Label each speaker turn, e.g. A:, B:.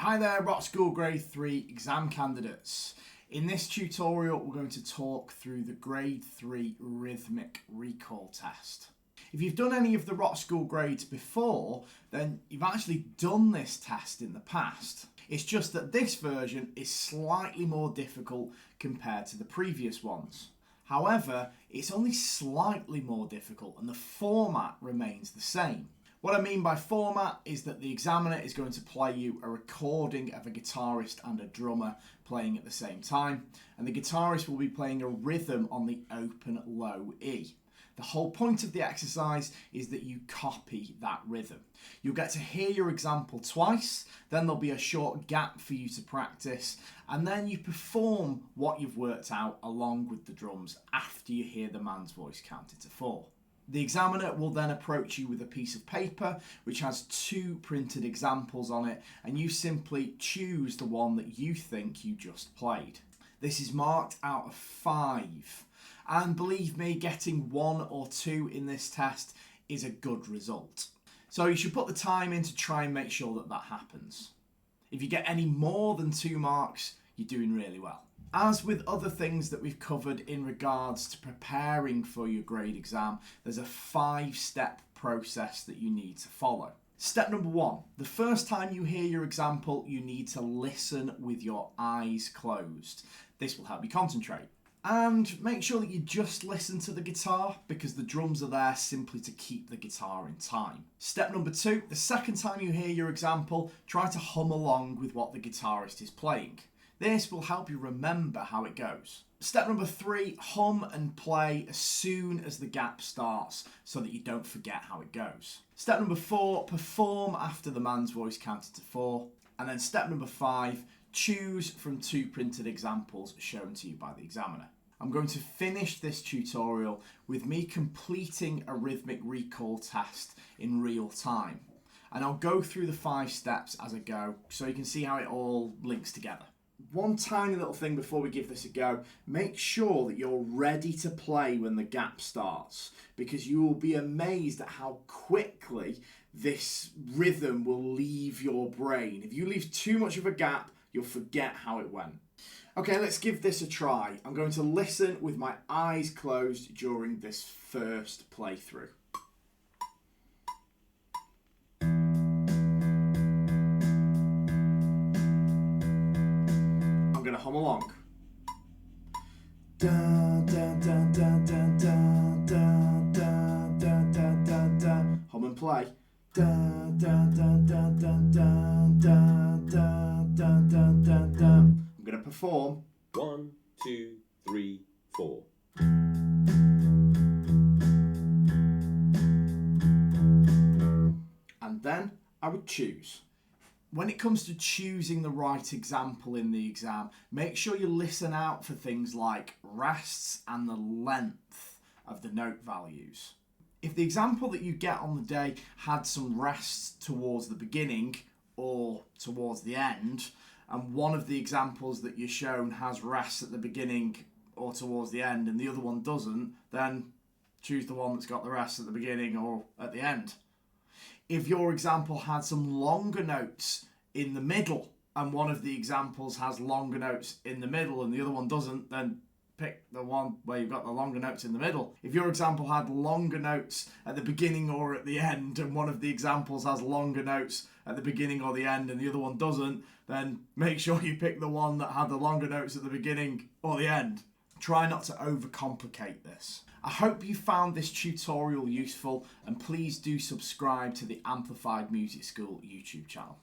A: Hi there, Rockschool Grade 3 exam candidates. In this tutorial, we're going to talk through the Grade 3 Rhythmic Recall Test. If you've done any of the Rockschool grades before, then you've actually done this test in the past. It's just that this version is slightly more difficult compared to the previous ones. However, it's only slightly more difficult and the format remains the same. What I mean by format is that the examiner is going to play you a recording of a guitarist and a drummer playing at the same time, and the guitarist will be playing a rhythm on the open low E. The whole point of the exercise is that you copy that rhythm. You'll get to hear your example twice, then there'll be a short gap for you to practice, and then you perform what you've worked out along with the drums after you hear the man's voice counted to 4. The examiner will then approach you with a piece of paper which has 2 printed examples on it, and you simply choose the one that you think you just played. This is marked out of 5, and believe me, getting 1 or 2 in this test is a good result. So you should put the time in to try and make sure that that happens. If you get any more than 2 marks, you're doing really well. As with other things that we've covered in regards to preparing for your grade exam, there's a 5-step process that you need to follow. Step number 1, the first time you hear your example, you need to listen with your eyes closed. This will help you concentrate. And make sure that you just listen to the guitar, because the drums are there simply to keep the guitar in time. Step number 2, the second time you hear your example, try to hum along with what the guitarist is playing. This will help you remember how it goes. Step number 3, hum and play as soon as the gap starts so that you don't forget how it goes. Step number 4, perform after the man's voice counted to 4. And then step number 5, choose from 2 printed examples shown to you by the examiner. I'm going to finish this tutorial with me completing a rhythmic recall test in real time. And I'll go through the 5 steps as I go so you can see how it all links together. One tiny little thing before we give this a go, make sure that you're ready to play when the gap starts, because you will be amazed at how quickly this rhythm will leave your brain. If you leave too much of a gap, you'll forget how it went. Okay, let's give this a try. I'm going to listen with my eyes closed during this first playthrough. I'm going to hum along. Da, da, da, da, da, da, da, da, da, da, da. Hum and play. Da, da, da, da, da, da, da, da, da, da, da, da. I'm going to perform.
B: 1, 2, 3, 4.
A: And then I would choose. When it comes to choosing the right example in the exam, make sure you listen out for things like rests and the length of the note values. If the example that you get on the day had some rests towards the beginning or towards the end, and one of the examples that you're shown has rests at the beginning or towards the end and the other one doesn't, then choose the one that's got the rests at the beginning or at the end. If your example had some longer notes in the middle and one of the examples has longer notes in the middle and the other one doesn't, then pick the one where you've got the longer notes in the middle. If your example had longer notes at the beginning or at the end and one of the examples has longer notes at the beginning or the end and the other one doesn't, then make sure you pick the one that had the longer notes at the beginning or the end. Try not to overcomplicate this. I hope you found this tutorial useful, and please do subscribe to the Amplified Music School YouTube channel.